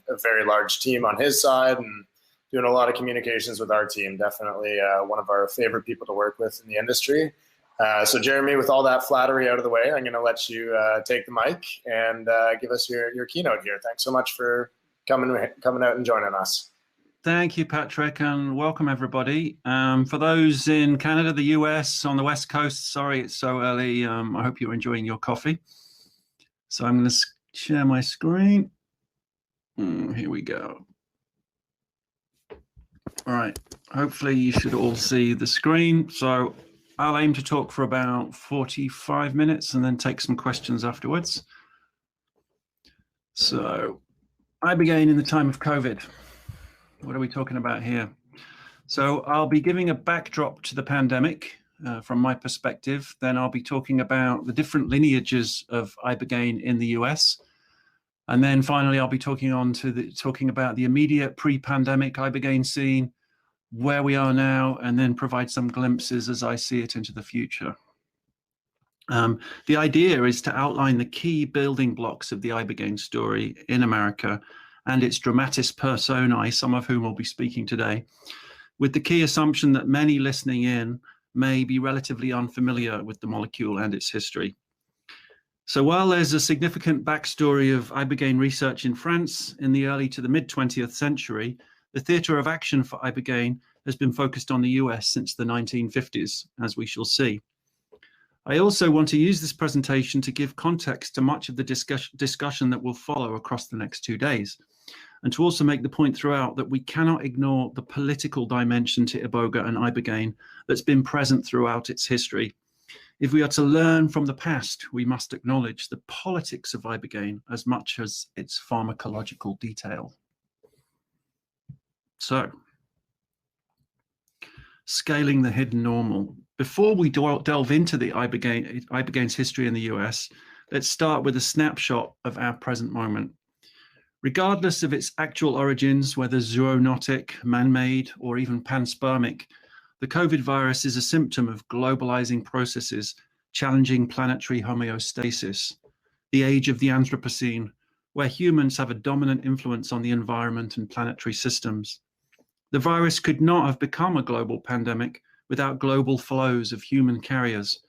a very large team on his side and doing a lot of communications with our team. Definitely one of our favorite people to work with in the industry. So Jeremy, with all that flattery out of the way, I'm going to let you take the mic and give us your keynote here. Thanks so much for coming out and joining us. Thank you, Patrick, and welcome everybody. For those in Canada, the US, on the West Coast, sorry it's so early. I hope you're enjoying your coffee. So I'm going to share my screen. Here we go. All right, hopefully you should all see the screen. So I'll aim to talk for about 45 minutes and then take some questions afterwards. So Ibogaine in the time of COVID. What are we talking about here? So I'll be giving a backdrop to the pandemic from my perspective. Then I'll be talking about the different lineages of Ibogaine in the US. And then finally, I'll be talking about the immediate pre-pandemic Ibogaine scene, where we are now, and then provide some glimpses as I see it into the future. The idea is to outline the key building blocks of the Ibogaine story in America and its dramatis personae, some of whom will be speaking today, with the key assumption that many listening in may be relatively unfamiliar with the molecule and its history. So while there's a significant backstory of Ibogaine research in France in the early to the mid-20th century, the theatre of action for Ibogaine has been focused on the US since the 1950s, as we shall see. I also want to use this presentation to give context to much of the discussion that will follow across the next 2 days, and to also make the point throughout that we cannot ignore the political dimension to Iboga and Ibogaine that's been present throughout its history. If we are to learn from the past, we must acknowledge the politics of Ibogaine as much as its pharmacological detail. So, scaling the hidden normal. Before we delve into the Ibogaine's history in the US, let's start with a snapshot of our present moment. Regardless of its actual origins, whether zoonotic, man-made, or even panspermic, the COVID virus is a symptom of globalizing processes challenging planetary homeostasis, the age of the Anthropocene, where humans have a dominant influence on the environment and planetary systems. The virus could not have become a global pandemic without global flows of human carriers.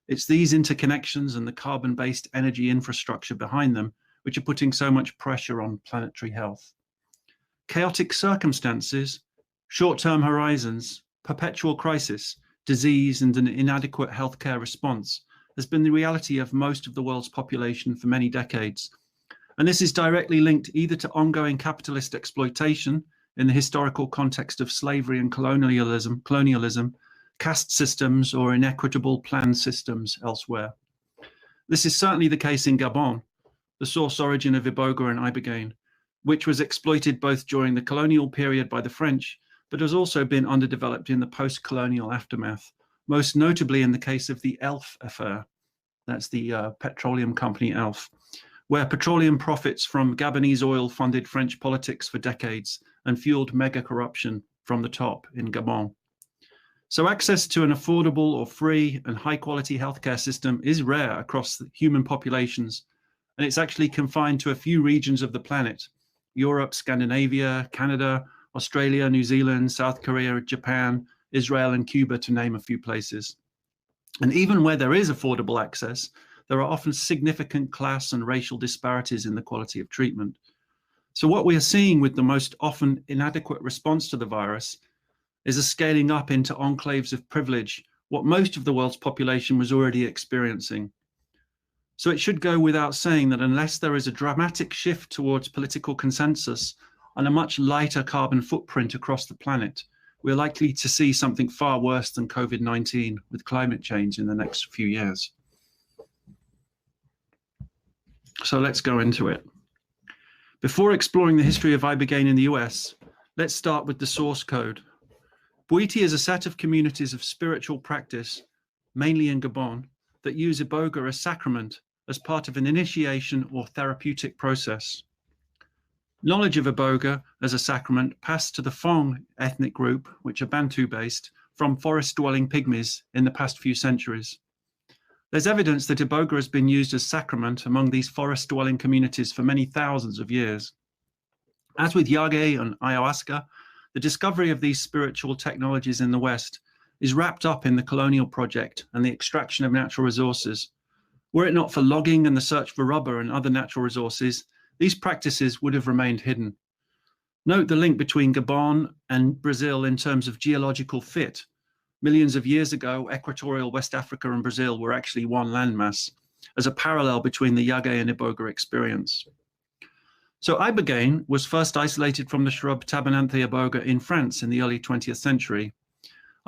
It's these interconnections and the carbon-based energy infrastructure behind them which are putting so much pressure on planetary health. Chaotic circumstances, short-term horizons, perpetual crisis, disease, and an inadequate healthcare response has been the reality of most of the world's population for many decades. And this is directly linked either to ongoing capitalist exploitation in the historical context of slavery and colonialism, caste systems, or inequitable planned systems elsewhere. This is certainly the case in Gabon, the source origin of Iboga and Ibogaine, which was exploited both during the colonial period by the French, but has also been underdeveloped in the post-colonial aftermath, most notably in the case of the Elf affair. That's the petroleum company Elf, where petroleum profits from Gabonese oil funded French politics for decades and fueled mega corruption from the top in Gabon. So access to an affordable or free and high quality healthcare system is rare across human populations, and it's actually confined to a few regions of the planet: Europe, Scandinavia, Canada, Australia, New Zealand, South Korea, Japan, Israel, and Cuba, to name a few places. And even where there is affordable access, there are often significant class and racial disparities in the quality of treatment. So what we are seeing with the most often inadequate response to the virus is a scaling up into enclaves of privilege, what most of the world's population was already experiencing. So it should go without saying that unless there is a dramatic shift towards political consensus and a much lighter carbon footprint across the planet, we're likely to see something far worse than COVID-19 with climate change in the next few years. So let's go into it. Before exploring the history of Ibogaine in the US, let's start with the source code. Bwiti is a set of communities of spiritual practice, mainly in Gabon, that use Iboga as sacrament as part of an initiation or therapeutic process. Knowledge of Iboga as a sacrament passed to the Fong ethnic group, which are Bantu-based, from forest-dwelling pygmies in the past few centuries. There's evidence that Iboga has been used as sacrament among these forest-dwelling communities for many thousands of years. As with yage and ayahuasca, the discovery of these spiritual technologies in the West is wrapped up in the colonial project and the extraction of natural resources. Were it not for logging and the search for rubber and other natural resources, these practices would have remained hidden. Note the link between Gabon and Brazil in terms of geological fit. Millions of years ago, equatorial West Africa and Brazil were actually one landmass, as a parallel between the yage and iboga experience. So ibogaine was first isolated from the shrub Tabernanthe iboga in France in the early 20th century.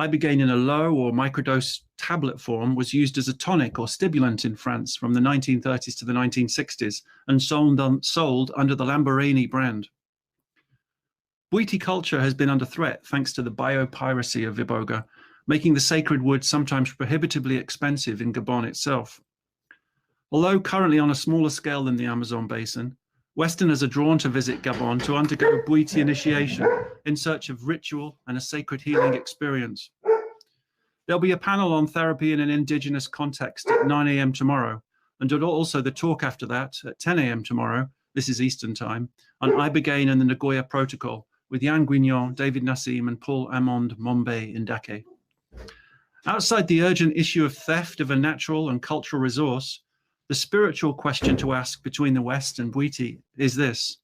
Ibogaine in a low or microdose tablet form was used as a tonic or stimulant in France from the 1930s to the 1960s and sold under the Lamborghini brand. Bwiti culture has been under threat thanks to the biopiracy of iboga, making the sacred wood sometimes prohibitively expensive in Gabon itself. Although currently on a smaller scale than the Amazon basin, Westerners are drawn to visit Gabon to undergo Bwiti initiation in search of ritual and a sacred healing experience. There'll be a panel on therapy in an indigenous context at 9 a.m. tomorrow, and also the talk after that at 10 a.m. tomorrow, this is Eastern time, on ibogaine and the Nagoya Protocol with Yann Guignon, David Nassim, and Paul Amond Mombe in Dake. Outside the urgent issue of theft of a natural and cultural resource, the spiritual question to ask between the West and Bwiti is this: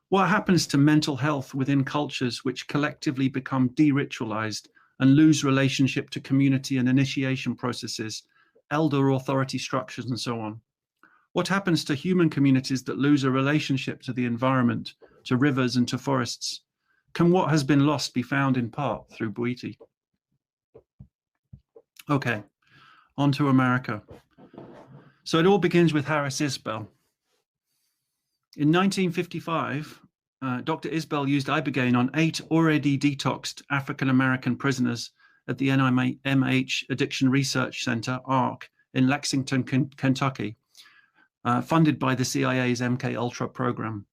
what happens to mental health within cultures which collectively become de-ritualized and lose relationship to community and initiation processes, elder authority structures, and so on? What happens to human communities that lose a relationship to the environment, to rivers and to forests? Can what has been lost be found in part through Bwiti? Okay, on to America. So it all begins with Harris Isbell. In 1955, Dr. Isbell used ibogaine on 8 already detoxed African-American prisoners at the NIMH Addiction Research Center, ARC, in Lexington, Kentucky, funded by the CIA's MKUltra program.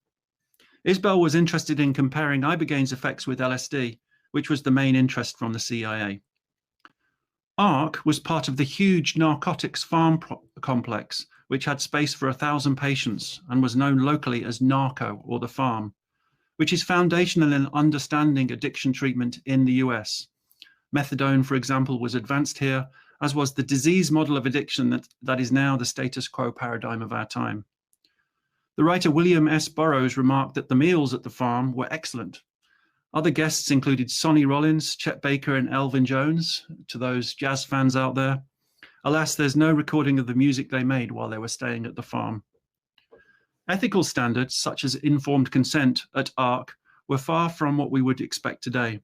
Isbell was interested in comparing ibogaine's effects with LSD, which was the main interest from the CIA. ARC was part of the huge narcotics farm complex, which had space for 1,000 patients and was known locally as NARCO, or the farm, which is foundational in understanding addiction treatment in the US. Methadone, for example, was advanced here, as was the disease model of addiction that is now the status quo paradigm of our time. The writer William S. Burroughs remarked that the meals at the farm were excellent. Other guests included Sonny Rollins, Chet Baker, and Elvin Jones, to those jazz fans out there. Alas, there's no recording of the music they made while they were staying at the farm. Ethical standards, such as informed consent at ARC, were far from what we would expect today.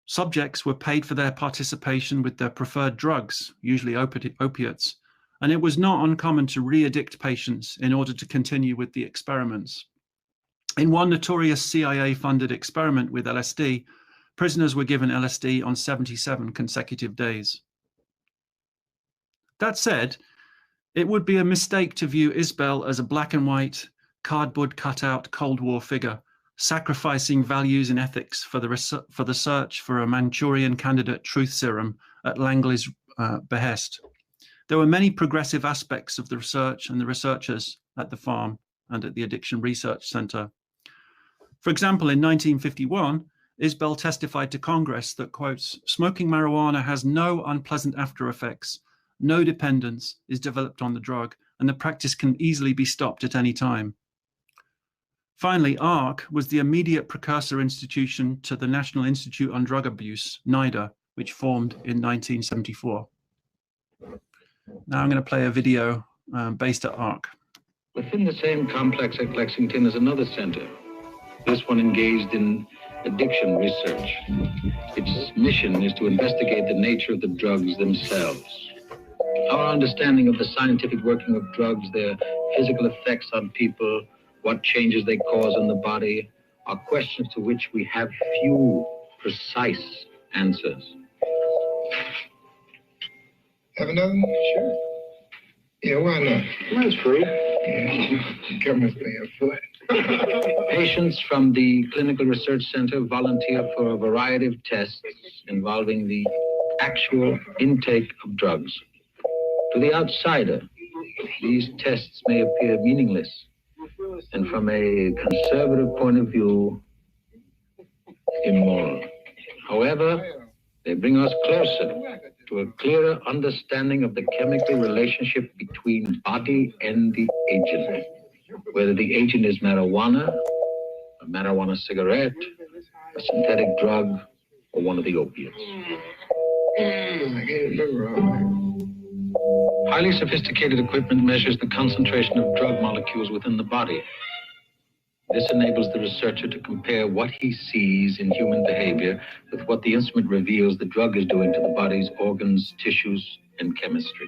Subjects were paid for their participation with their preferred drugs, usually opiates, and it was not uncommon to re-addict patients in order to continue with the experiments. In one notorious CIA-funded experiment with LSD, prisoners were given LSD on 77 consecutive days. That said, it would be a mistake to view Isbell as a black and white, cardboard cutout Cold War figure, sacrificing values and ethics for the search for a Manchurian candidate truth serum at Langley's behest. There were many progressive aspects of the research and the researchers at the farm and at the Addiction Research Center. For example, in 1951, Isbell testified to Congress that, quotes, "smoking marijuana has no unpleasant after effects, no dependence is developed on the drug, and the practice can easily be stopped at any time." Finally, ARC was the immediate precursor institution to the National Institute on Drug Abuse, NIDA, which formed in 1974. Now I'm going to play a video based at ARC. Within the same complex at Lexington is another center. This one engaged in addiction research. Its mission is to investigate the nature of the drugs themselves. Our understanding of the scientific working of drugs, their physical effects on people, what changes they cause in the body, are questions to which we have few precise answers. Have another one? Sure. Yeah, why not? That's free. Yeah, government's paying for it. Patients from the Clinical Research Center volunteer for a variety of tests involving the actual intake of drugs. To the outsider, these tests may appear meaningless, and from a conservative point of view, immoral. However, they bring us closer to a clearer understanding of the chemical relationship between body and the agent, whether the agent is marijuana, a marijuana cigarette, a synthetic drug, or one of the opiates. Highly sophisticated equipment measures the concentration of drug molecules within the body. This enables the researcher to compare what he sees in human behavior with what the instrument reveals the drug is doing to the body's organs, tissues, and chemistry.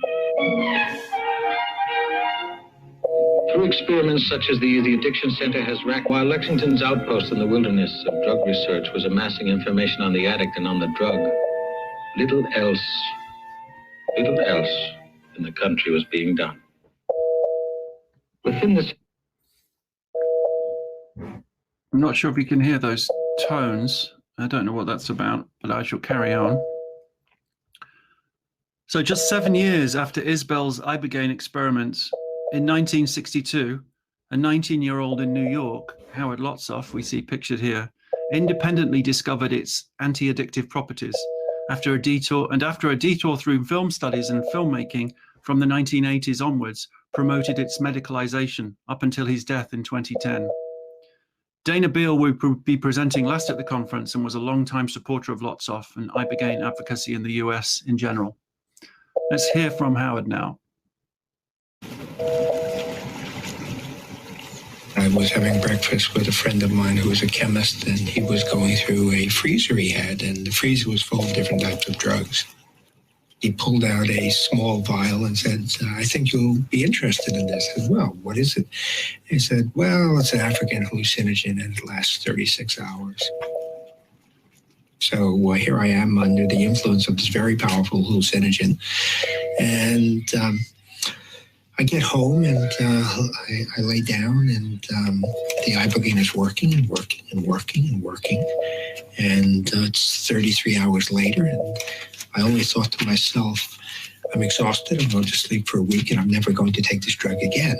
Through experiments such as these, the Addiction Center has racked, while Lexington's outpost in the wilderness of drug research was amassing information on the addict and on the drug, little else in the country was being done. Within this, I'm not sure if you can hear those tones. I don't know what that's about, but I shall carry on. So just 7 years after Isbell's Ibogaine experiments, in 1962, a 19-year-old in New York, Howard Lotsof, we see pictured here, independently discovered its anti-addictive properties after a detour through film studies and filmmaking from the 1980s onwards, promoted its medicalization up until his death in 2010. Dana Beal will be presenting last at the conference and was a long-time supporter of Lotsof and Ibogaine advocacy in the US in general. Let's hear from Howard now. I was having breakfast with a friend of mine who was a chemist, and he was going through a freezer he had, and the freezer was full of different types of drugs. He pulled out a small vial and said, I think you'll be interested in this. I said, well, what is it? He said, well, it's an African hallucinogen and it lasts 36 hours. So here I am under the influence of this very powerful hallucinogen. And I get home and I lay down, and the Ibogaine is working and working and working and working. And it's 33 hours later, and I only thought to myself, I'm exhausted, I'm going to sleep for a week, and I'm never going to take this drug again.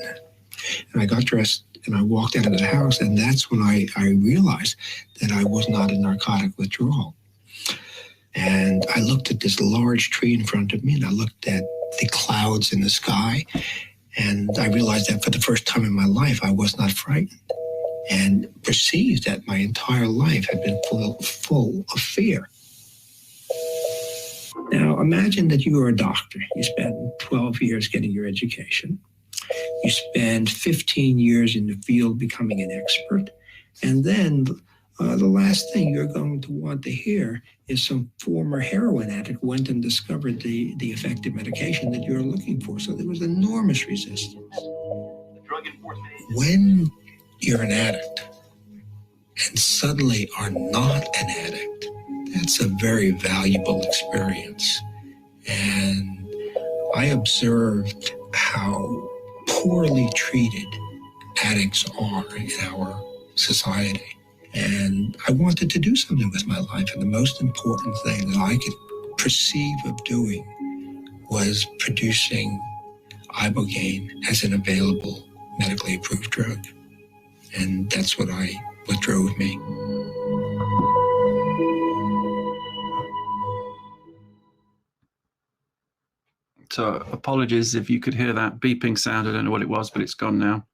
And I got dressed and I walked out of the house, and that's when I realized that I was not in narcotic withdrawal. And I looked at this large tree in front of me, and I looked at the clouds in the sky, and I realized that for the first time in my life, I was not frightened, and perceived that my entire life had been full of fear. Now, imagine that you are a doctor. You spend 12 years getting your education. You spend 15 years in the field becoming an expert. And then the last thing you're going to want to hear is some former heroin addict went and discovered the effective medication that you're looking for. So there was enormous resistance. When you're an addict and suddenly are not an addict, that's a very valuable experience. And I observed how poorly treated addicts are in our society. And I wanted to do something with my life. And the most important thing that I could perceive of doing was producing Ibogaine as an available medically approved drug. And that's what drove me. So apologies if you could hear that beeping sound. I don't know what it was, but it's gone now.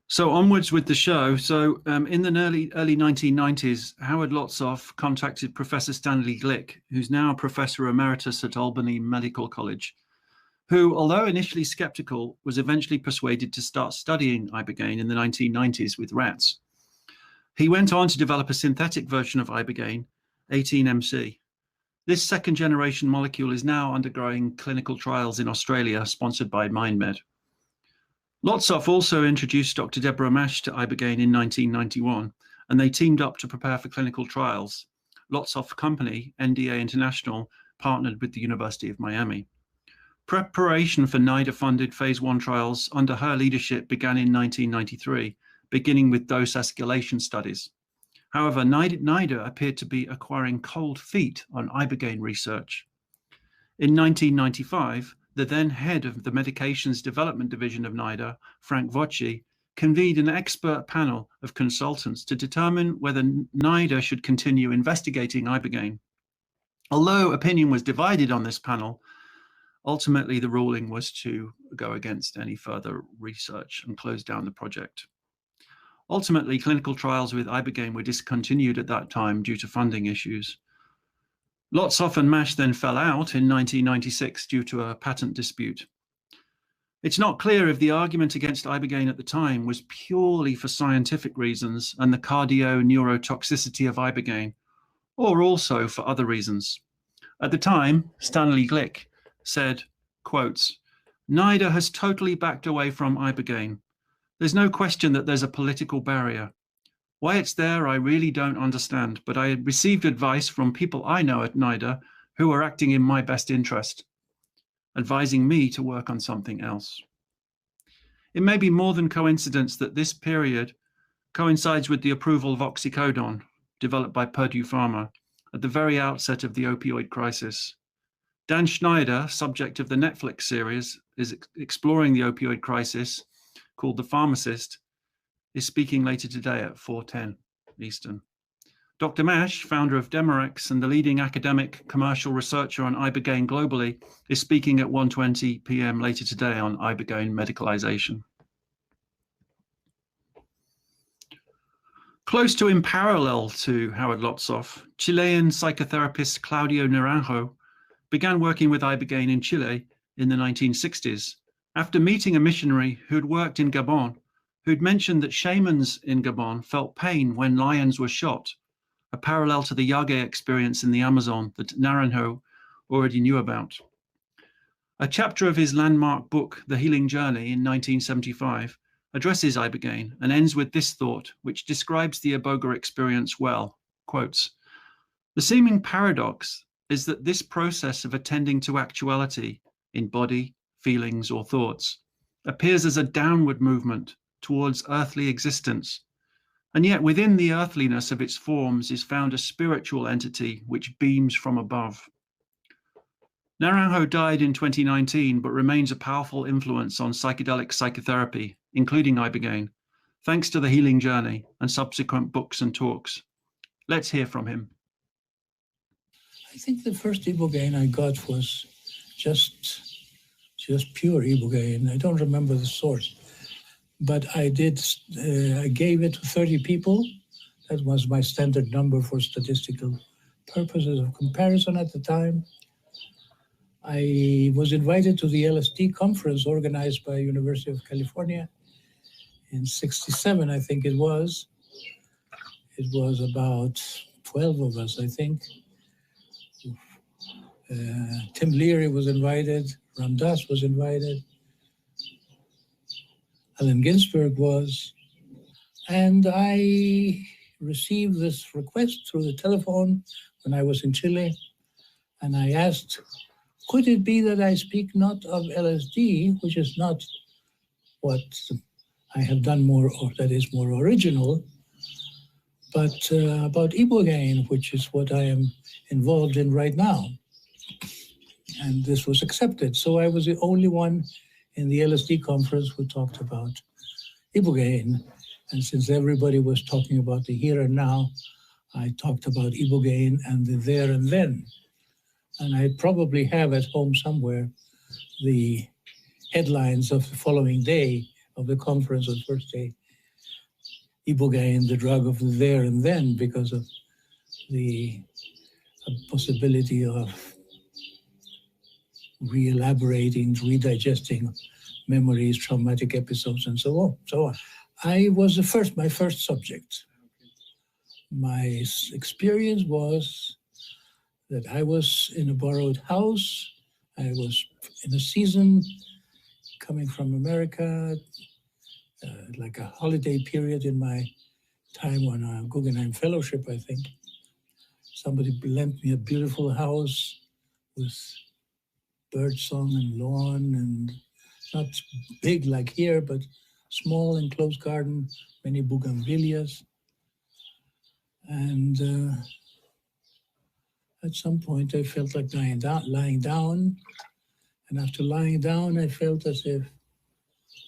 So onwards with the show. So in the early 1990s, Howard Lotsof contacted Professor Stanley Glick, who's now a professor emeritus at Albany Medical College, who, although initially skeptical, was eventually persuaded to start studying Ibogaine in the 1990s with rats. He went on to develop a synthetic version of Ibogaine, 18MC. This second-generation molecule is now undergoing clinical trials in Australia, sponsored by MindMed. Lotsof also introduced Dr. Deborah Mash to Ibogaine in 1991, and they teamed up to prepare for clinical trials. Lotsof Company, NDA International, partnered with the University of Miami. Preparation for NIDA-funded phase 1 trials under her leadership began in 1993, beginning with dose escalation studies. However, NIDA appeared to be acquiring cold feet on Ibogaine research. In 1995, the then head of the Medications Development Division of NIDA, Frank Vocci, convened an expert panel of consultants to determine whether NIDA should continue investigating Ibogaine. Although opinion was divided on this panel, ultimately the ruling was to go against any further research and close down the project. Ultimately, clinical trials with Ibogaine were discontinued at that time due to funding issues. Lotsof and MASH then fell out in 1996 due to a patent dispute. It's not clear if the argument against Ibogaine at the time was purely for scientific reasons and the cardio-neurotoxicity of Ibogaine, or also for other reasons. At the time, Stanley Glick said, quotes, "NIDA has totally backed away from Ibogaine. There's no question that there's a political barrier. Why it's there, I really don't understand, but I received advice from people I know at NIDA who are acting in my best interest, advising me to work on something else." It may be more than coincidence that this period coincides with the approval of oxycodone, developed by Purdue Pharma, at the very outset of the opioid crisis. Dan Schneider, subject of the Netflix series, is exploring the opioid crisis, called The Pharmacist, is speaking later today at 4:10 Eastern. Dr. Mash, founder of Demorex and the leading academic commercial researcher on Ibogaine globally, is speaking at 1:20 p.m. later today on Ibogaine medicalization. Close to in parallel to Howard Lotsof, Chilean psychotherapist Claudio Naranjo began working with Ibogaine in Chile in the 1960s after meeting a missionary who'd worked in Gabon, who'd mentioned that shamans in Gabon felt pain when lions were shot, a parallel to the Yage experience in the Amazon that Naranjo already knew about. A chapter of his landmark book, The Healing Journey, in 1975, addresses Ibogaine and ends with this thought, which describes the Iboga experience well, quotes, "The seeming paradox is that this process of attending to actuality in body, feelings, or thoughts appears as a downward movement towards earthly existence, and yet within the earthliness of its forms is found a spiritual entity which beams from above." Naranjo died in 2019, but remains a powerful influence on psychedelic psychotherapy, including Ibogaine, thanks to The Healing Journey and subsequent books and talks. Let's hear from him. I think the first Ibogaine I got was just pure Ibogaine. I don't remember the source, but I gave it to 30 people. That was my standard number for statistical purposes of comparison at the time. I was invited to the LSD conference organized by University of California in '67, I think it was. It was about 12 of us, I think. Tim Leary was invited, Ram Dass was invited, Allen Ginsberg was, and I received this request through the telephone when I was in Chile, and I asked, could it be that I speak not of LSD, which is not what I have done more, or that is more original, but about Ibogaine, which is what I am involved in right now. And this was accepted. So I was the only one in the LSD conference who talked about Ibogaine. And since everybody was talking about the here and now, I talked about Ibogaine and the there and then. And I probably have at home somewhere the headlines of the following day of the conference on the first day. Ibogaine, the drug of the there and then, because of the possibility of re-elaborating, redigesting memories, traumatic episodes, and so on. I was my first subject. My experience was that I was in a borrowed house. I was in a season coming from America, like a holiday period in my time on a Guggenheim Fellowship, I think. Somebody lent me a beautiful house with birdsong and lawn, and not big like here, but small enclosed garden, many bougainvilleas. And at some point I felt like lying down. And after lying down, I felt as if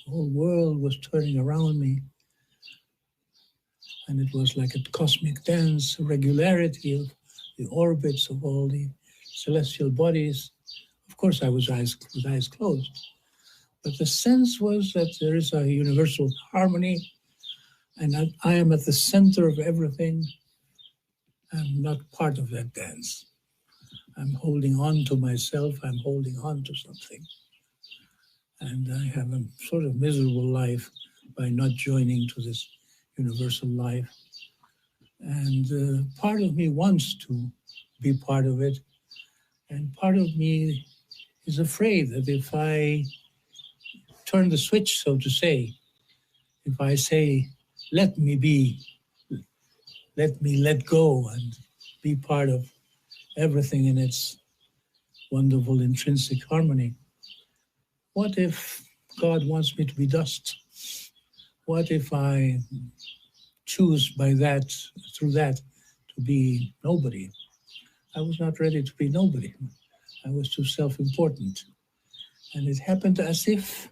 The whole world was turning around me. And it was like a cosmic dance, a regularity of the orbits of all the celestial bodies. Of course, I was with eyes closed. But the sense was that there is a universal harmony, and I am at the center of everything. I'm not part of that dance. I'm holding on to myself. I'm holding on to something. And I have a sort of miserable life by not joining to this universal life. And part of me wants to be part of it. And part of me is afraid that if I turn the switch, so to say, if I say, let me be, let me let go and be part of everything in its wonderful intrinsic harmony. What if God wants me to be dust? What if I choose by that, through that, to be nobody? I was not ready to be nobody. I was too self-important. And it happened as if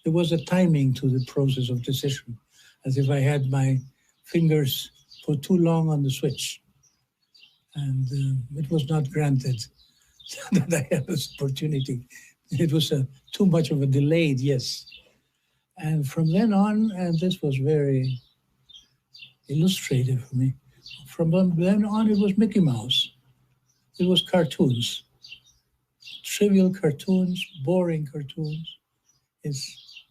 there was a timing to the process of decision, as if I had my fingers put too long on the switch. And it was not granted that I had this opportunity. It was too much of a delayed yes. And from then on, and this was very illustrative for me, from then on it was Mickey Mouse. It was cartoons, trivial cartoons, boring cartoons. It's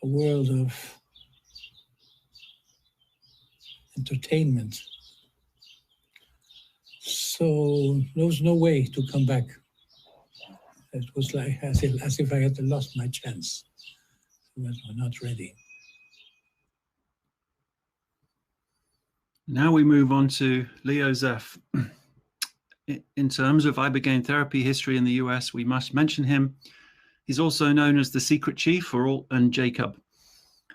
a world of entertainment. So there was no way to come back. It was like as if I had lost my chance. I was not ready. Now we move on to Leo Zeff. In terms of Ibogaine therapy history in the US, we must mention him. He's also known as the Secret Chief or Alt and Jacob.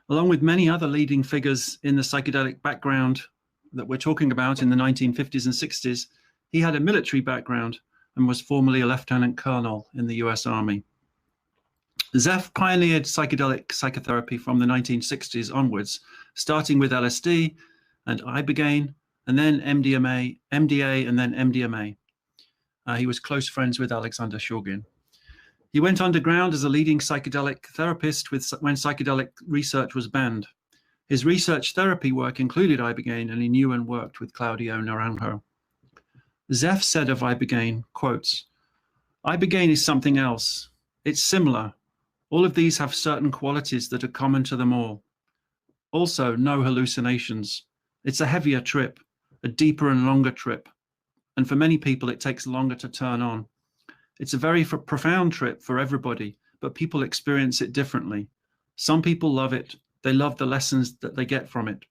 Along with many other leading figures in the psychedelic background that we're talking about in the 1950s and 60s, he had a military background and was formerly a lieutenant colonel in the US Army. Zeff pioneered psychedelic psychotherapy from the 1960s onwards, starting with LSD and Ibogaine, and then MDA, and then MDMA. He was close friends with Alexander Shulgin. He went underground as a leading psychedelic therapist when psychedelic research was banned. His research therapy work included Ibogaine, and he knew and worked with Claudio Naranjo. Zeff said of Ibogaine, quotes, "Ibogaine is something else. It's similar. All of these have certain qualities that are common to them all. Also, no hallucinations. It's a heavier trip, a deeper and longer trip. And for many people, it takes longer to turn on. It's a very profound trip for everybody, but people experience it differently. Some people love it. They love the lessons that they get from it.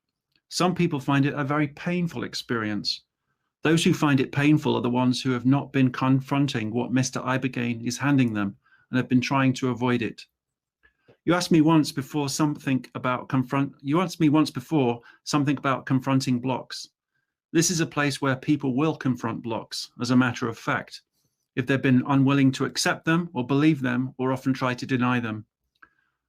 Some people find it a very painful experience. Those who find it painful are the ones who have not been confronting what Mr. Ibogaine is handing them and have been trying to avoid it. You asked me once before something about confronting blocks. This is a place where people will confront blocks, as a matter of fact, if they've been unwilling to accept them or believe them or often try to deny them.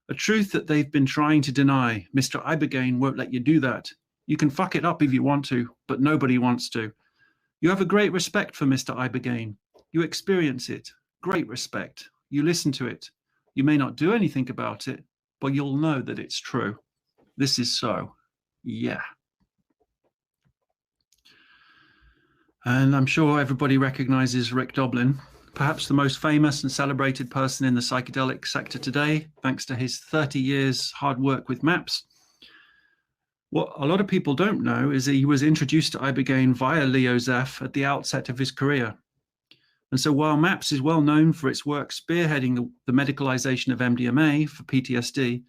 A truth that they've been trying to deny. Mr. Ibogaine won't let you do that. You can fuck it up if you want to, but nobody wants to. You have a great respect for Mr. Ibogaine. You experience it. Great respect. You listen to it. You may not do anything about it, but you'll know that it's true. This is so. Yeah. And I'm sure everybody recognizes Rick Doblin, perhaps the most famous and celebrated person in the psychedelic sector today, thanks to his 30 years hard work with MAPS. What a lot of people don't know is that he was introduced to Ibogaine via Leo Zeff at the outset of his career. And so while MAPS is well known for its work spearheading the medicalization of MDMA for PTSD,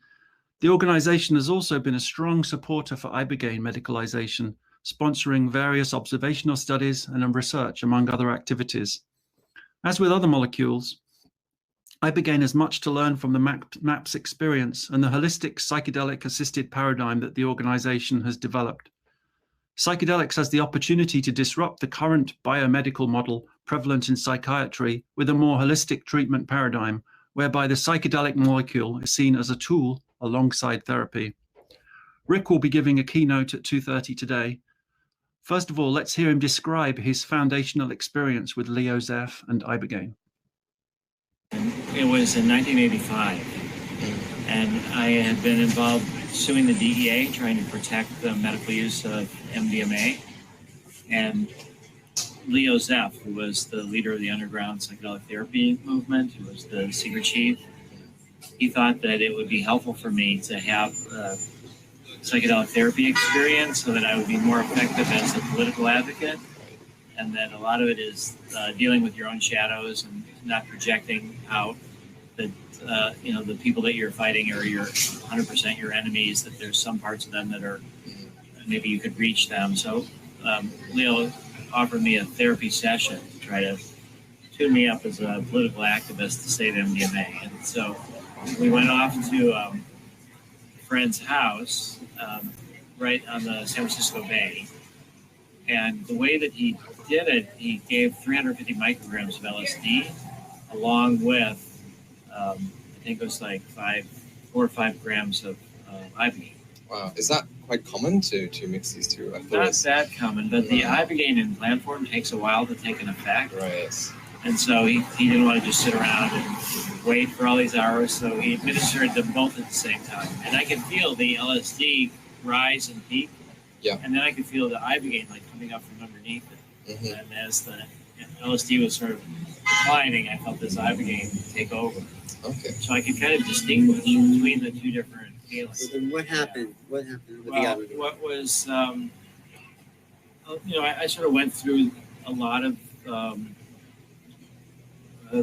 the organization has also been a strong supporter for Ibogaine medicalization, sponsoring various observational studies and research, among other activities. As with other molecules, Ibogaine has much to learn from the MAPS experience and the holistic psychedelic-assisted paradigm that the organization has developed. Psychedelics has the opportunity to disrupt the current biomedical model prevalent in psychiatry with a more holistic treatment paradigm, whereby the psychedelic molecule is seen as a tool alongside therapy. Rick will be giving a keynote at 2:30 today. First of all, let's hear him describe his foundational experience with Leo Zeff and Ibogaine. It was in 1985, and I had been involved suing the DEA, trying to protect the medical use of MDMA. And Leo Zeff, who was the leader of the underground psychedelic therapy movement, who was the secret chief, he thought that it would be helpful for me to have psychedelic therapy experience so that I would be more effective as a political advocate, and that a lot of it is dealing with your own shadows and not projecting out that the people that you're fighting are your 100% your enemies, that there's some parts of them that are maybe you could reach them. So Leo offered me a therapy session to try to tune me up as a political activist to save MDMA. And so we went off to a friend's house right on the San Francisco Bay. And the way that he did it, he gave 350 micrograms of LSD along with, I think it was like 4 or 5 grams of Ibogaine. Wow, is that quite common to mix these two? Not that common, but the Ibogaine in plant form takes a while to take an effect. Right. And so he didn't want to just sit around and wait for all these hours, so he administered them both at the same time. And I could feel the LSD rise and peak, and then I could feel the Ibogaine like coming up from underneath it. Mm-hmm. And as the LSD was sort of declining, I felt this Ibogaine take over. Okay. So I could kind of distinguish between the two different feelings. So then what happened? What happened with the Ibogaine? What was, I sort of went through a lot of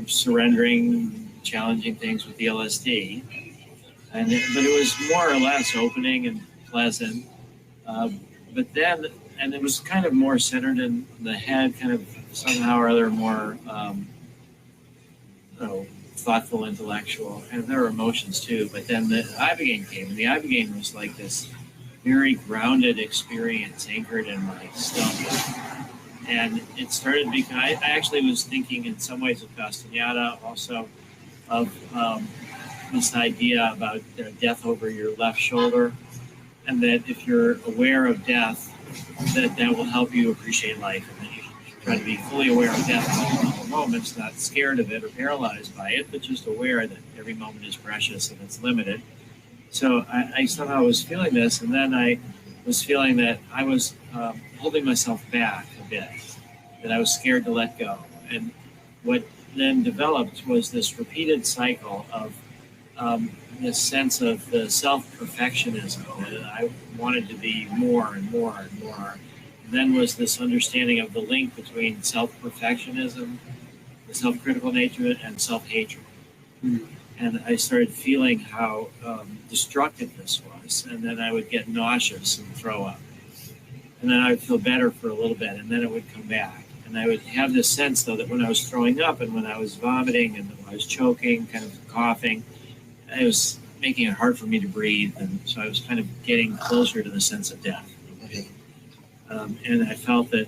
surrendering, challenging things with the LSD, but it was more or less opening and pleasant. But then, and it was kind of more centered in the head, kind of somehow or other more thoughtful, intellectual, and there were emotions too. But then the Ibogaine came, and the Ibogaine was like this very grounded experience anchored in my stomach. And it started because I actually was thinking in some ways of Castaneda, also of this idea about death over your left shoulder, and that if you're aware of death, that will help you appreciate life, and that you should try to be fully aware of death in all the moments, not scared of it or paralyzed by it, but just aware that every moment is precious and it's limited. So I somehow was feeling this, and then I was feeling that I was holding myself back a bit, that I was scared to let go. And what then developed was this repeated cycle of this sense of the self-perfectionism, that I wanted to be more and more and more. And then was this understanding of the link between self-perfectionism, the self-critical nature, and self-hatred. Mm-hmm. And I started feeling how destructive this was, and then I would get nauseous and throw up. And then I would feel better for a little bit, and then it would come back. And I would have this sense, though, that when I was throwing up and when I was vomiting and when I was choking, kind of coughing, it was making it hard for me to breathe. And so I was kind of getting closer to the sense of death. And I felt that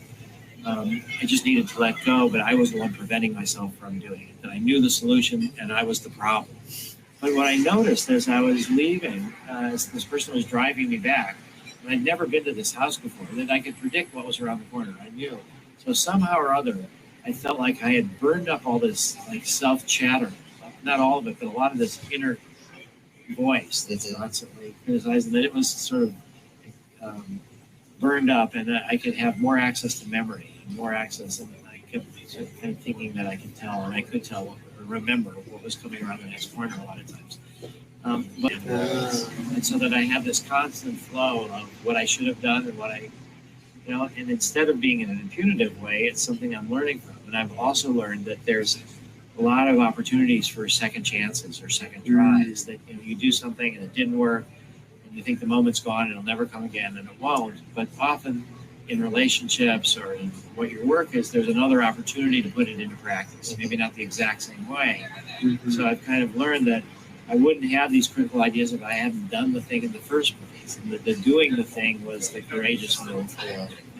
I just needed to let go, but I was the one preventing myself from doing it. That I knew the solution, and I was the problem. But what I noticed as I was leaving, as this person was driving me back, and I'd never been to this house before, that I could predict what was around the corner. I knew. So somehow or other, I felt like I had burned up all this like self-chatter. Not all of it, but a lot of this inner voice that's constantly criticizing, that it was sort of burned up, and I could have more access to memory and more access. And I kept sort of kind of thinking that I could tell, and I could tell or remember what was coming around the next corner a lot of times. And so that I have this constant flow of what I should have done and what I, and instead of being in an impunitive way, it's something I'm learning from. And I've also learned that there's a lot of opportunities for second chances or second tries, that you do something and it didn't work, and you think the moment's gone and it'll never come again, and it won't. But often in relationships or in what your work is, there's another opportunity to put it into practice, maybe not the exact same way. Mm-hmm. So I've kind of learned that I wouldn't have these critical ideas if I hadn't done the thing in the first place, and that the doing the thing was the courageous move.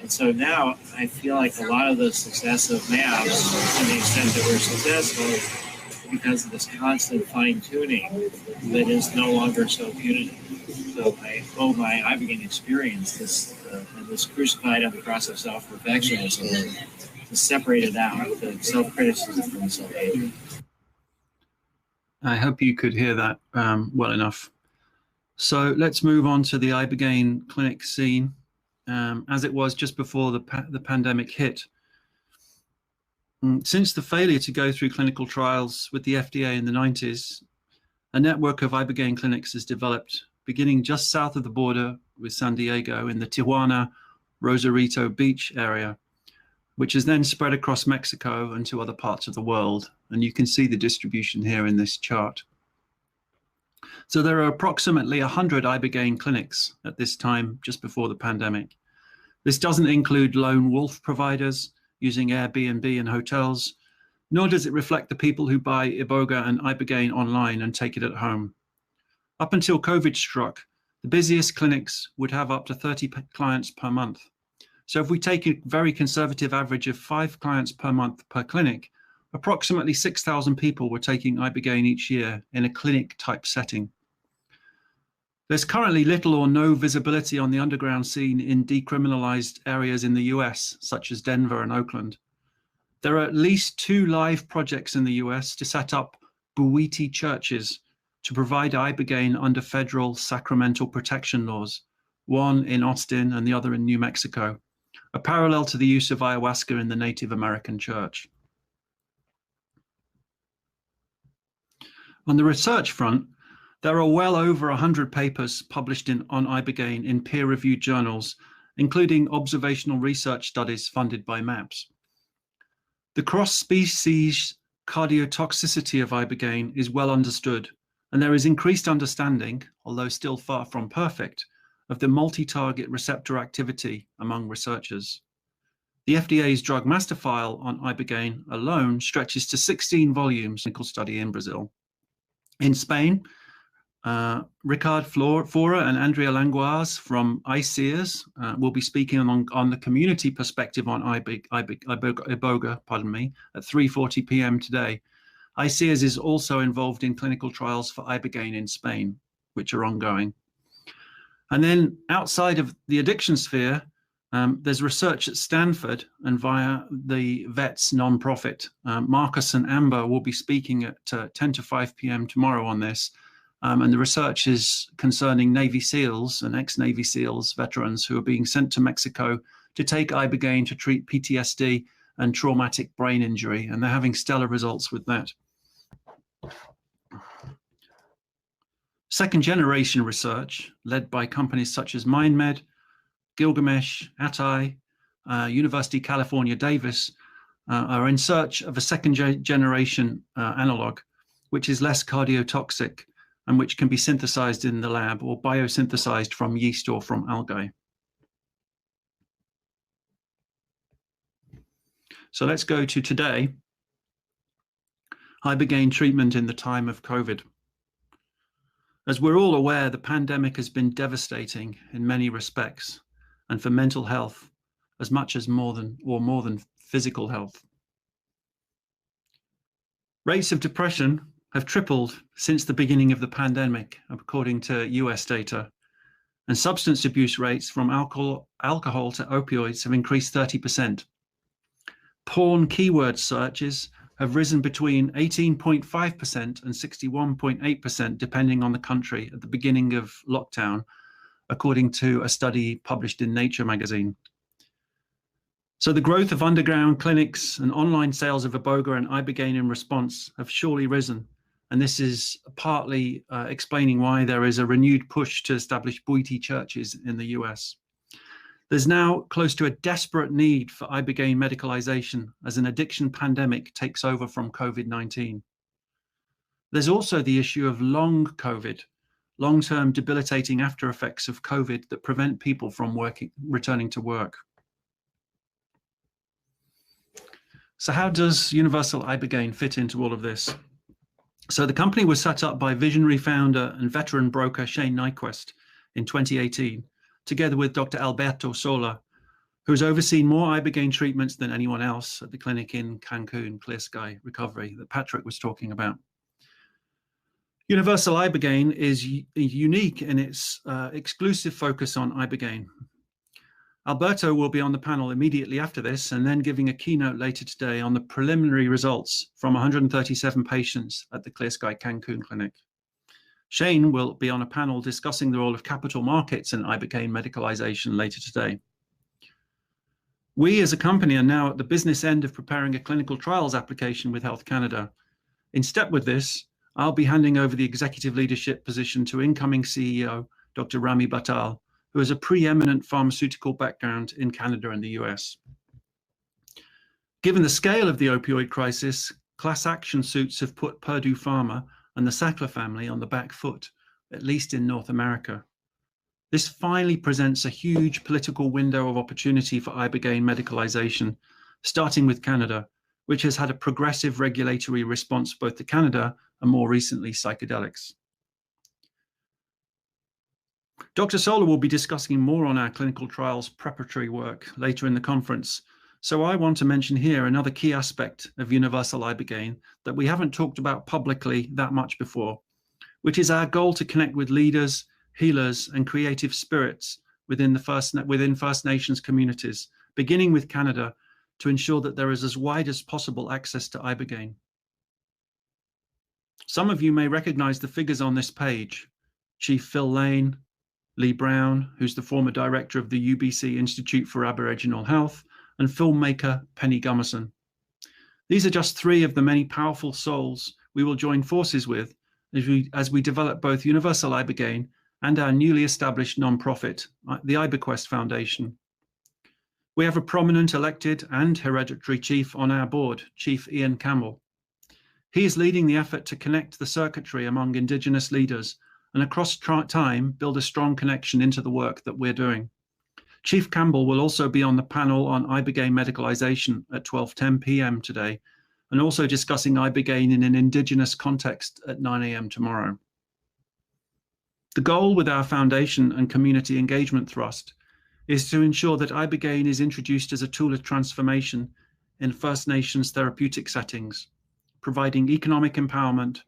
And so now I feel like a lot of the success of MAPS, to the extent that we're successful, because of this constant fine-tuning that is no longer so punitive. So I owe my Ibogaine experience, this crucified on the cross of self-perfectionism, to separate it out, the self-criticism from the self-hatred. I hope you could hear that well enough. So let's move on to the Ibogaine clinic scene as it was just before the pandemic hit. Since the failure to go through clinical trials with the FDA in the 90s, a network of Ibogaine clinics has developed, beginning just south of the border with San Diego in the Tijuana, Rosarito Beach area, which is then spread across Mexico and to other parts of the world. And you can see the distribution here in this chart. So there are approximately 100 Ibogaine clinics at this time, just before the pandemic. This doesn't include lone wolf providers using Airbnb and hotels, nor does it reflect the people who buy Iboga and Ibogaine online and take it at home. Up until COVID struck, the busiest clinics would have up to 30 clients per month. So if we take a very conservative average of 5 clients per month per clinic, approximately 6,000 people were taking Ibogaine each year in a clinic-type setting. There's currently little or no visibility on the underground scene in decriminalized areas in the US, such as Denver and Oakland. There are at least 2 live projects in the US to set up Bwiti churches to provide Ibogaine under federal sacramental protection laws, one in Austin and the other in New Mexico, a parallel to the use of ayahuasca in the Native American church. On the research front, there are well over 100 papers published on Ibogaine in peer-reviewed journals, including observational research studies funded by MAPS. The cross-species cardiotoxicity of Ibogaine is well understood, and there is increased understanding, although still far from perfect, of the multi-target receptor activity among researchers. The FDA's drug master file on Ibogaine alone stretches to 16 volumes, clinical study in Brazil. In Spain, Ricard Fora and Andrea Languaz from ICEAS will be speaking on the community perspective on Iboga, at 3:40 p.m. today. ICEAS is also involved in clinical trials for Ibogaine in Spain, which are ongoing. And then outside of the addiction sphere, there's research at Stanford and via the VETS nonprofit. Marcus and Amber will be speaking at 10 to 5 p.m. tomorrow on this. And the research is concerning Navy SEALs and ex-Navy SEALs veterans who are being sent to Mexico to take Ibogaine to treat PTSD and traumatic brain injury. And they're having stellar results with that. Second generation research led by companies such as MindMed, Gilgamesh, Atai, University of California, Davis are in search of a second generation analog, which is less cardiotoxic and which can be synthesized in the lab or biosynthesized from yeast or from algae. So let's go to today. Ibogaine treatment in the time of COVID. As we're all aware, the pandemic has been devastating in many respects, and for mental health as much as more than physical health. Rates of depression have tripled since the beginning of the pandemic, according to US data, and substance abuse rates from alcohol to opioids have increased 30%. Porn keyword searches have risen between 18.5% and 61.8%, depending on the country, at the beginning of lockdown, according to a study published in Nature magazine. So the growth of underground clinics and online sales of Iboga and Ibogaine in response have surely risen. And this is partly explaining why there is a renewed push to establish Bwiti churches in the US. There's now close to a desperate need for Ibogaine medicalization as an addiction pandemic takes over from COVID-19. There's also the issue of long COVID, long-term debilitating after effects of COVID that prevent people from returning to work. So how does Universal Ibogaine fit into all of this? So the company was set up by visionary founder and veteran broker Shane Nyquist in 2018, together with Dr. Alberto Sola, who has overseen more Ibogaine treatments than anyone else at the clinic in Cancun, Clear Sky Recovery, that Patrick was talking about. Universal Ibogaine is unique in its exclusive focus on Ibogaine. Alberto will be on the panel immediately after this and then giving a keynote later today on the preliminary results from 137 patients at the Clear Sky Cancun clinic. Shane will be on a panel discussing the role of capital markets in Ibogaine medicalization later today. We as a company are now at the business end of preparing a clinical trials application with Health Canada. In step with this, I'll be handing over the executive leadership position to incoming CEO, Dr. Rami Batal, who has a preeminent pharmaceutical background in Canada and the US. Given the scale of the opioid crisis, class action suits have put Purdue Pharma and the Sackler family on the back foot, at least in North America. This finally presents a huge political window of opportunity for Ibogaine medicalization, starting with Canada, which has had a progressive regulatory response both to Canada and more recently psychedelics. Dr. Solar will be discussing more on our clinical trials preparatory work later in the conference, so I want to mention here another key aspect of Universal Ibogaine that we haven't talked about publicly that much before, which is our goal to connect with leaders, healers, and creative spirits within First Nations communities, beginning with Canada, to ensure that there is as wide as possible access to Ibogaine. Some of you may recognize the figures on this page: Chief Phil Lane, Lee Brown, who's the former director of the UBC Institute for Aboriginal Health, and filmmaker Penny Gummerson. These are just three of the many powerful souls we will join forces with as we develop both Universal Ibogaine and our newly established nonprofit, the IboQuest Foundation. We have a prominent elected and hereditary chief on our board, Chief Ian Campbell. He is leading the effort to connect the circuitry among Indigenous leaders and across time build a strong connection into the work that we're doing. Chief Campbell will also be on the panel on Ibogaine medicalization at 12:10 p.m. today, and also discussing Ibogaine in an Indigenous context at 9 a.m. tomorrow. The goal with our foundation and community engagement thrust is to ensure that Ibogaine is introduced as a tool of transformation in First Nations therapeutic settings, providing economic empowerment,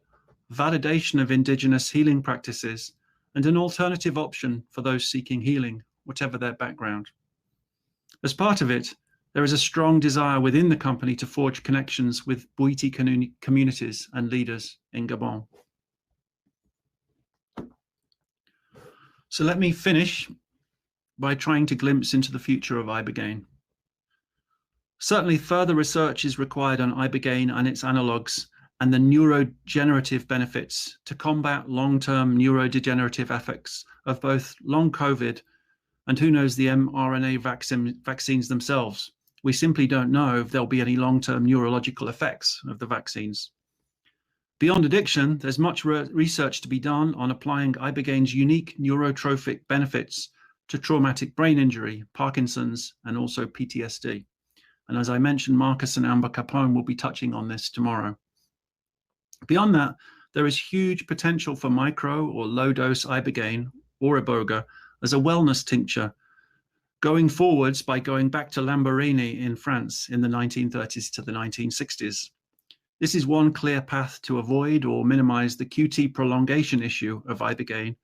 validation of Indigenous healing practices, and an alternative option for those seeking healing, whatever their background. As part of it, there is a strong desire within the company to forge connections with Bwiti communities and leaders in Gabon. So let me finish by trying to glimpse into the future of Ibogaine. Certainly further research is required on Ibogaine and its analogues and the neurodegenerative benefits to combat long-term neurodegenerative effects of both long COVID and who knows the mRNA vaccines themselves. We simply don't know if there'll be any long-term neurological effects of the vaccines. Beyond addiction, there's much research to be done on applying Ibogaine's unique neurotrophic benefits to traumatic brain injury, Parkinson's, and also PTSD. And as I mentioned, Marcus and Amber Capone will be touching on this tomorrow. Beyond that, there is huge potential for micro or low-dose Ibogaine or Iboga as a wellness tincture, going forwards by going back to Lamborghini in France in the 1930s to the 1960s. This is one clear path to avoid or minimize the QT prolongation issue of Ibogaine,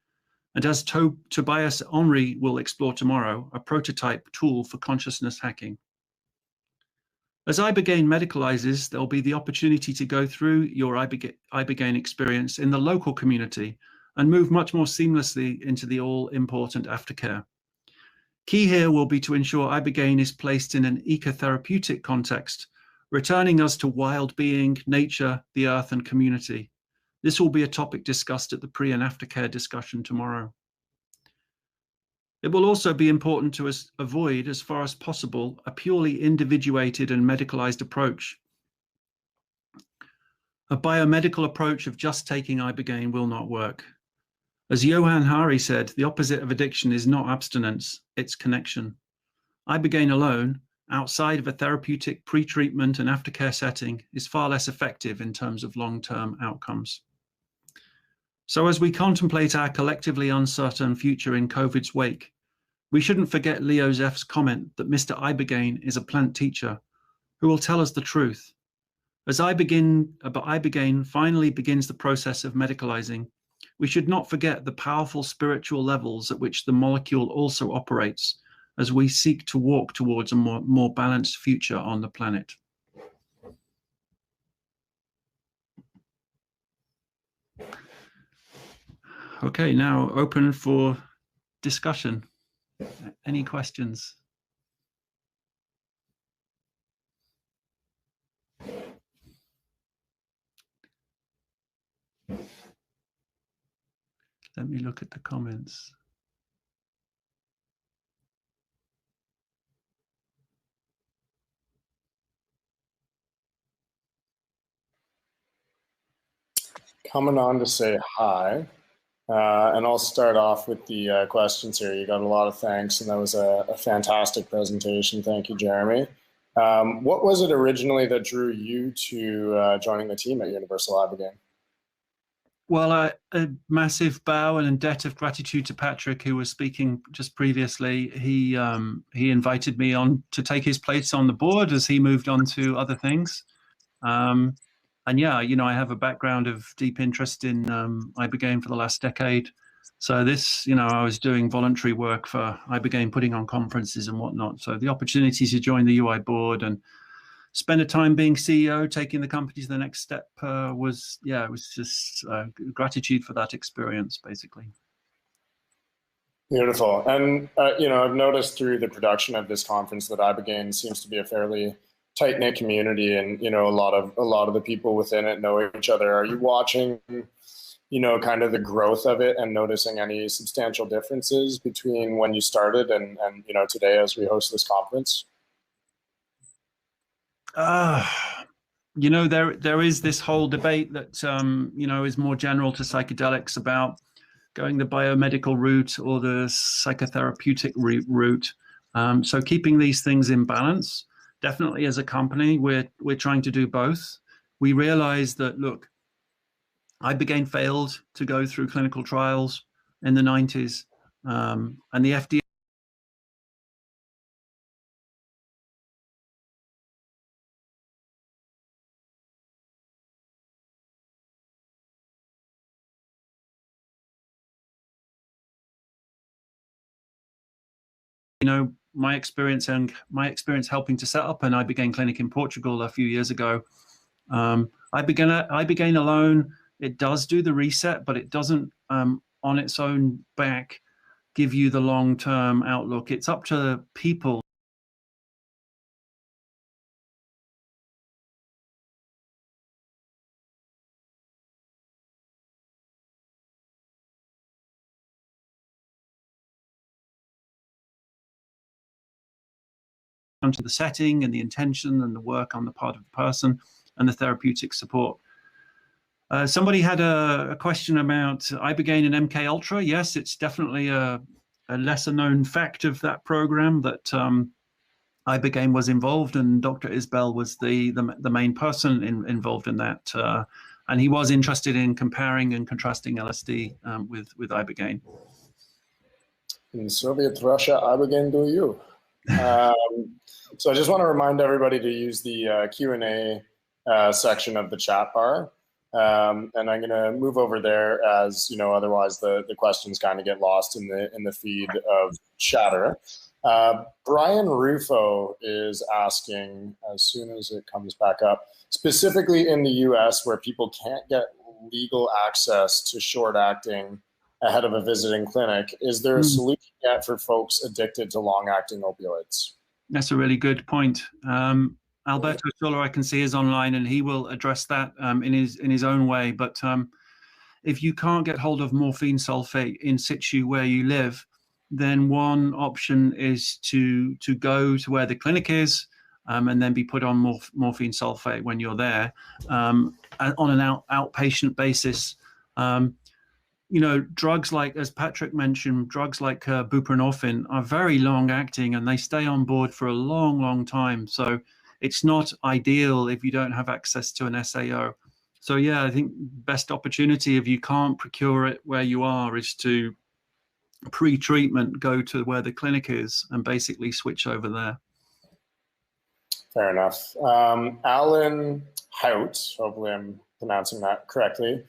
and as Tobias Henry will explore tomorrow, a prototype tool for consciousness hacking. As Ibogaine medicalizes, there'll be the opportunity to go through your Ibogaine experience in the local community and move much more seamlessly into the all-important aftercare. Key here will be to ensure Ibogaine is placed in an ecotherapeutic context, returning us to wild being, nature, the earth, and community. This will be a topic discussed at the pre and aftercare discussion tomorrow. It will also be important to avoid, as far as possible, a purely individuated and medicalized approach. A biomedical approach of just taking Ibogaine will not work. As Johan Hari said, the opposite of addiction is not abstinence, it's connection. Ibogaine alone, outside of a therapeutic pre-treatment and aftercare setting, is far less effective in terms of long-term outcomes. So as we contemplate our collectively uncertain future in COVID's wake, We shouldn't forget Leo Zeff's comment that Mr. Ibogaine is a plant teacher who will tell us the truth. As Ibogaine finally begins the process of medicalizing, we should not forget the powerful spiritual levels at which the molecule also operates as we seek to walk towards a more balanced future on the planet. Okay, now open for discussion. Any questions? Let me look at the comments. Coming on to say hi. And I'll start off with the questions here. You got a lot of thanks, and that was a fantastic presentation. Thank you, Jeremy. What was it originally that drew you to joining the team at Universal Ibogaine? Well, a massive bow and a debt of gratitude to Patrick, who was speaking just previously. He invited me on to take his place on the board as he moved on to other things. And yeah, you know, I have a background of deep interest in Ibogaine for the last decade. So this, you know, I was doing voluntary work for Ibogaine, putting on conferences and whatnot. So the opportunity to join the UI board and spend a time being CEO, taking the company to the next step was, yeah, it was just gratitude for that experience, basically. Beautiful. And, you know, I've noticed through the production of this conference that Ibogaine seems to be a fairly tight-knit community, and, you know, a lot of the people within it know each other. Are you watching, you know, kind of the growth of it and noticing any substantial differences between when you started and you know, today as we host this conference? You know, there is this whole debate that, you know, is more general to psychedelics about going the biomedical route or the psychotherapeutic route. So keeping these things in balance. Definitely as a company, we're trying to do both. We realize that, look, Ibogaine failed to go through clinical trials in the 90s, and the FDA you know, my experience helping to set up an Ibogaine clinic in Portugal a few years ago. Ibogaine alone, it does do the reset, but it doesn't on its own back give you the long-term outlook. It's up to people to the setting and the intention and the work on the part of the person and the therapeutic support. Somebody had a question about Ibogaine and MK Ultra. Yes, it's definitely a lesser known fact of that program that Ibogaine was involved, and Dr. Isbell was the main person involved in that. And he was interested in comparing and contrasting LSD with Ibogaine. In Soviet Russia, Ibogaine do you. So I just want to remind everybody to use the Q&A section of the chat bar. And I'm going to move over there, as you know, otherwise the questions kind of get lost in the feed of chatter. Brian Rufo is asking, as soon as it comes back up, specifically in the US where people can't get legal access to short acting ahead of a visiting clinic, is there a solution yet for folks addicted to long acting opioids? That's a really good point. Alberto Sola, I can see, is online, and he will address that in his own way. But if you can't get hold of morphine sulfate in situ where you live, then one option is to go to where the clinic is and then be put on morphine sulfate when you're there on an outpatient basis. You know, drugs like, as Patrick mentioned, drugs like buprenorphine are very long acting and they stay on board for a long, long time. So it's not ideal if you don't have access to an SAO. So yeah, I think best opportunity if you can't procure it where you are is to pre-treatment go to where the clinic is and basically switch over there. Fair enough. Alan Hout, hopefully I'm pronouncing that correctly,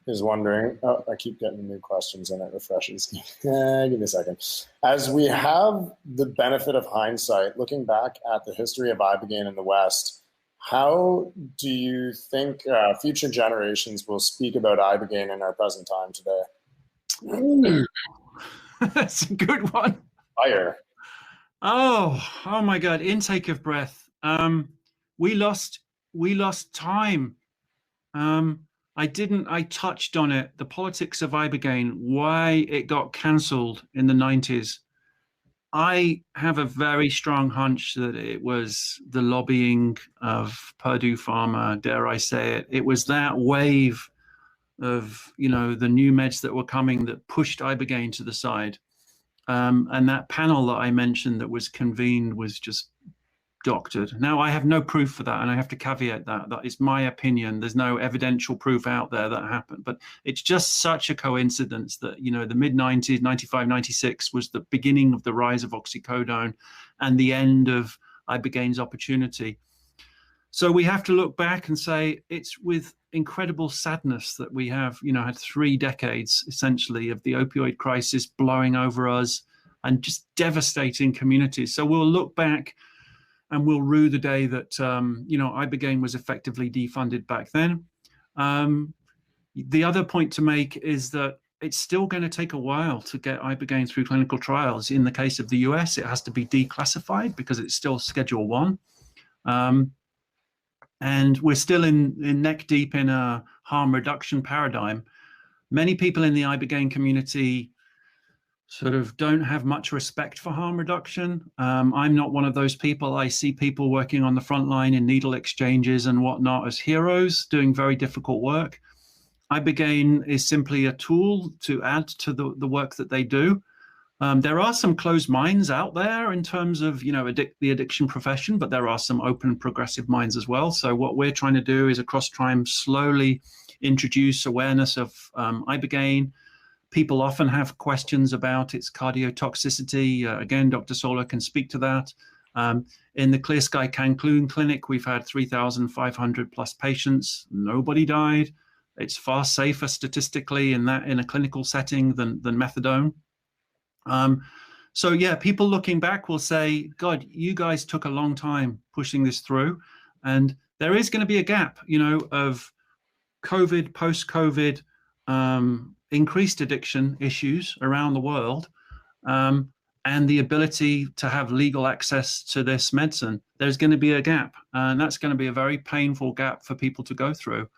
is wondering, oh, I keep getting new questions and it refreshes. Give me a second. As we have the benefit of hindsight, looking back at the history of Ibogaine in the West, how do you think future generations will speak about Ibogaine in our present time today? Ooh, that's a good one. Fire. Oh my God, intake of breath. We lost time. I touched on it, the politics of Ibogaine, why it got cancelled in the 90s. I have a very strong hunch that it was the lobbying of Purdue Pharma, dare I say it. It was that wave of, you know, the new meds that were coming that pushed Ibogaine to the side. And that panel that I mentioned that was convened was just doctored. Now, I have no proof for that, and I have to caveat that. That is my opinion. There's no evidential proof out there that happened, but it's just such a coincidence that, you know, the mid-90s, 95, 96 was the beginning of the rise of oxycodone and the end of Ibogaine's opportunity. So we have to look back and say it's with incredible sadness that we have, you know, had 3 decades essentially of the opioid crisis blowing over us and just devastating communities. So we'll look back and we'll rue the day that, you know, Ibogaine was effectively defunded back then. The other point to make is that it's still going to take a while to get Ibogaine through clinical trials. In the case of the US, it has to be declassified because it's still Schedule 1. And we're still in neck deep in a harm reduction paradigm. Many people in the Ibogaine community sort of don't have much respect for harm reduction. I'm not one of those people. I see people working on the front line in needle exchanges and whatnot as heroes doing very difficult work. Ibogaine is simply a tool to add to the work that they do. There are some closed minds out there in terms of, you know, the addiction profession, but there are some open progressive minds as well. So what we're trying to do is across time slowly introduce awareness of Ibogaine. People often have questions about its cardiotoxicity. Again, Dr. Sola can speak to that. In the Clear Sky Cancun clinic, we've had 3,500 plus patients. Nobody died. It's far safer statistically in a clinical setting than methadone. So yeah, people looking back will say, God, you guys took a long time pushing this through. And there is going to be a gap, you know, of COVID, post-COVID, increased addiction issues around the world, and the ability to have legal access to this medicine. There's going to be a gap, and that's going to be a very painful gap for people to go through.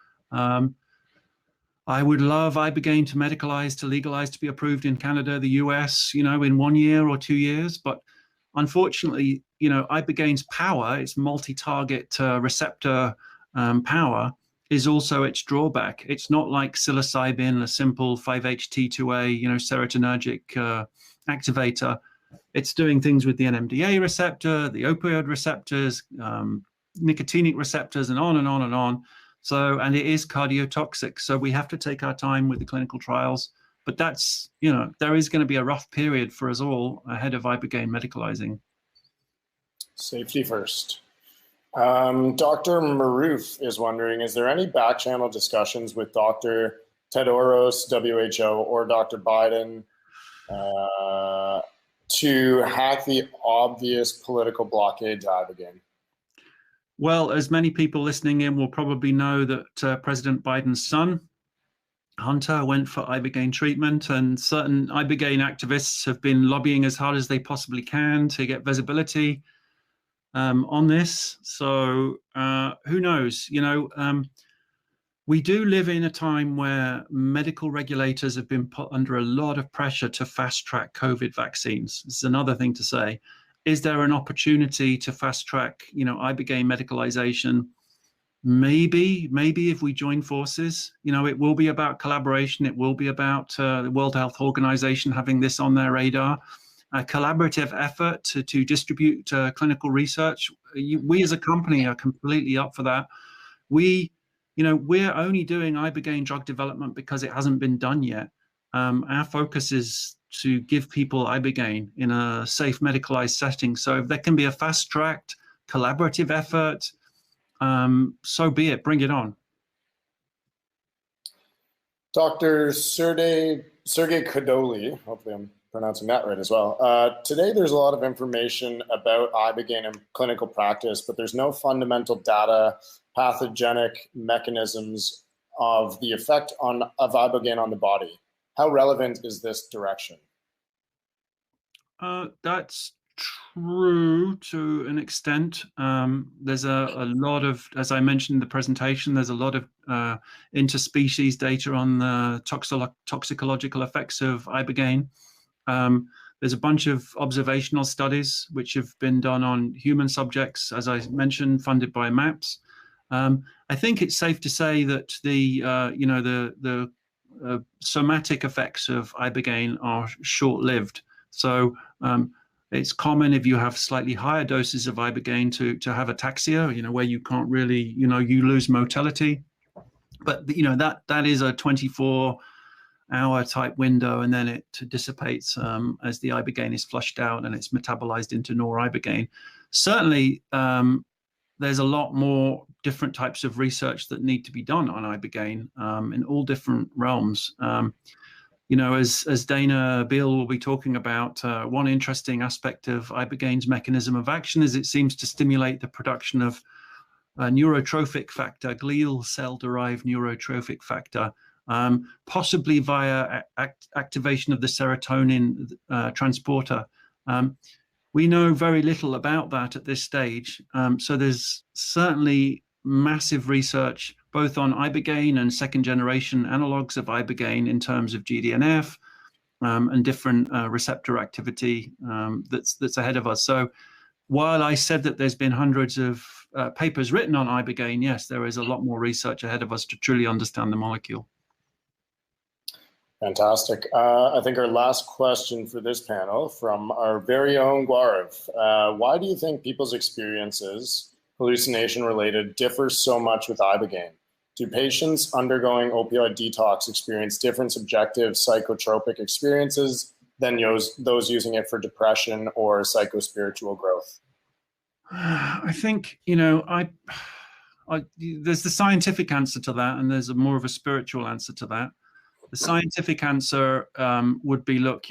I would love Ibogaine to medicalize, to legalize, to be approved in Canada, the US, you know, in 1 year or 2 years. But unfortunately, you know, Ibogaine's power, its multi-target receptor power, is also its drawback. It's not like psilocybin, a simple 5-HT2A, you know, serotonergic activator. It's doing things with the NMDA receptor, the opioid receptors, nicotinic receptors, and on and on and on. So, and it is cardiotoxic. So we have to take our time with the clinical trials. But that's, you know, there is going to be a rough period for us all ahead of Ibogaine medicalizing. Safety first. Dr. Maroof is wondering, is there any back channel discussions with Dr. Tedros, WHO, or Dr. Biden to hack the obvious political blockade to Ibogaine? Well, as many people listening in will probably know that President Biden's son, Hunter, went for Ibogaine treatment, and certain Ibogaine activists have been lobbying as hard as they possibly can to get visibility on this. So who knows? You know, we do live in a time where medical regulators have been put under a lot of pressure to fast track COVID vaccines. This is another thing to say. Is there an opportunity to fast track, you know, Ibogaine medicalization? Maybe if we join forces. You know, it will be about collaboration. It will be about the World Health Organization having this on their radar. A collaborative effort to distribute clinical research. We as a company are completely up for that. You know, we're only doing Ibogaine drug development because it hasn't been done yet. our focus is to give people Ibogaine in a safe medicalized setting. So if there can be a fast-tracked collaborative effort, so be it, bring it on. Dr. Sergey Kodoli, hopefully I'm pronouncing that right as well. Today there's a lot of information about Ibogaine in clinical practice, but there's no fundamental data, pathogenic mechanisms of the effect of Ibogaine on the body. How relevant is this direction? That's true to an extent. There's a lot of, as I mentioned in the presentation, there's a lot of interspecies data on the toxicological effects of Ibogaine. There's a bunch of observational studies which have been done on human subjects, as I mentioned, funded by MAPS. I think it's safe to say that the somatic effects of Ibogaine are short-lived. So it's common if you have slightly higher doses of Ibogaine to have ataxia, where you can't really, you lose motility. But that is a 24-hour type window, and then it dissipates as the Ibogaine is flushed out and it's metabolized into noribogaine. Certainly, there's a lot more different types of research that need to be done on Ibogaine in all different realms. As Dana Beal will be talking about, one interesting aspect of Ibogaine's mechanism of action is it seems to stimulate the production of neurotrophic factor, glial cell-derived neurotrophic factor, possibly via activation of the serotonin transporter. We know very little about that at this stage. So there's certainly massive research both on Ibogaine and second-generation analogs of Ibogaine in terms of GDNF and different receptor activity that's ahead of us. So while I said that there's been hundreds of papers written on Ibogaine, yes, there is a lot more research ahead of us to truly understand the molecule. Fantastic. I think our last question for this panel from our very own Gaurav. Why do you think people's experiences, hallucination-related, differ so much with Ibogaine? Do patients undergoing opioid detox experience different subjective psychotropic experiences than those using it for depression or psychospiritual growth? I think, there's the scientific answer to that, and there's more of a spiritual answer to that. The scientific answer would be, look,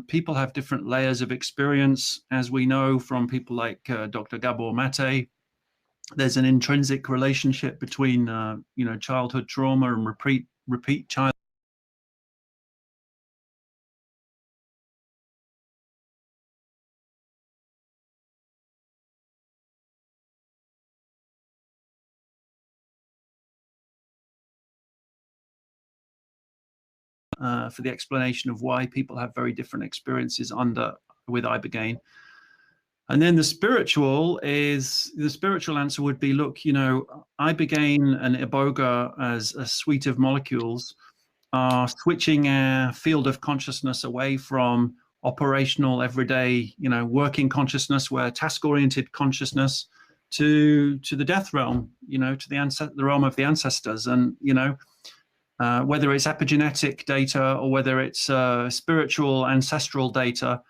people have different layers of experience, as we know from people like Dr. Weate. There's an intrinsic relationship between, childhood trauma and repeat child. For the explanation of why people have very different experiences with Ibogaine. And then the spiritual answer would be, look, Ibogaine and Iboga as a suite of molecules are switching our field of consciousness away from operational, everyday, working consciousness, where task-oriented consciousness, to the death realm, to the realm of the ancestors. And, whether it's epigenetic data or whether it's spiritual ancestral data,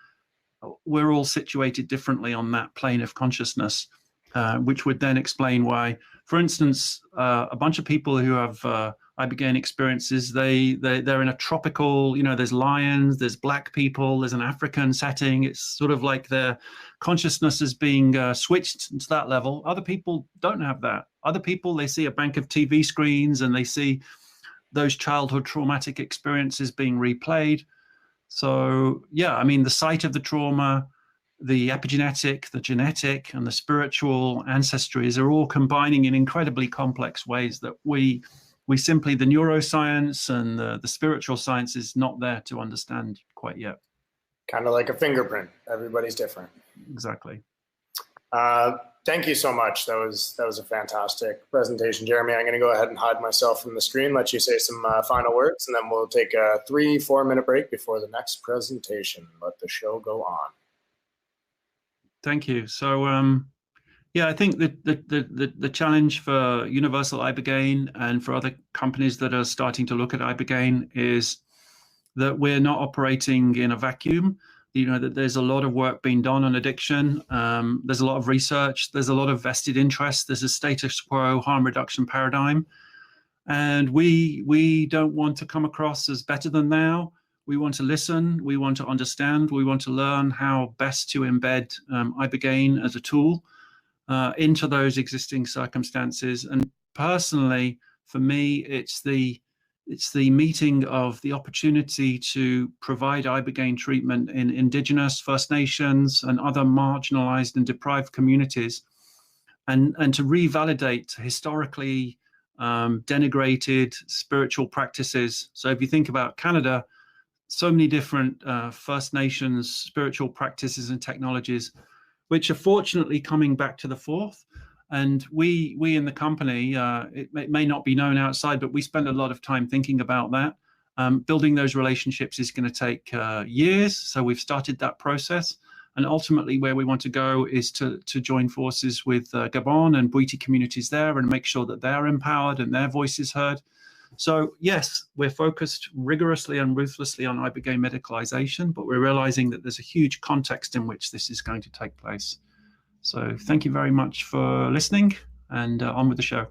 we're all situated differently on that plane of consciousness, which would then explain why, for instance, a bunch of people who have Ibogaine experiences, they're in a tropical, there's lions, there's black people, there's an African setting. It's sort of like their consciousness is being switched to that level. Other people don't have that. Other people, they see a bank of TV screens and they see those childhood traumatic experiences being replayed. So yeah, the site of the trauma, the epigenetic, the genetic, and the spiritual ancestries are all combining in incredibly complex ways that we simply, the neuroscience and the spiritual science is not there to understand quite yet. Kind of like a fingerprint. Everybody's different. Exactly. Thank you so much. That was a fantastic presentation, Jeremy. I'm going to go ahead and hide myself from the screen, let you say some final words, and then we'll take a 3-4 minute break before the next presentation. Let the show go on. Thank you. So, yeah, I think that the challenge for Universal Ibogaine and for other companies that are starting to look at Ibogaine is that we're not operating in a vacuum. You know, that there's a lot of work being done on addiction. There's a lot of research. There's a lot of vested interest. There's a status quo harm reduction paradigm. And we don't want to come across as better than thou. We want to listen. We want to understand. We want to learn how best to embed Ibogaine as a tool into those existing circumstances. And personally, for me, it's the meeting of the opportunity to provide Ibogaine treatment in Indigenous, First Nations, and other marginalized and deprived communities, and to revalidate historically denigrated spiritual practices. So if you think about Canada, so many different First Nations spiritual practices and technologies, which are fortunately coming back to the forth. And we in the company, it may not be known outside, but we spend a lot of time thinking about that. Building those relationships is going to take years. So we've started that process. And ultimately where we want to go is to join forces with Gabon and Bwiti communities there and make sure that they're empowered and their voice is heard. So yes, we're focused rigorously and ruthlessly on Ibogaine medicalization, but we're realizing that there's a huge context in which this is going to take place. So thank you very much for listening, and on with the show.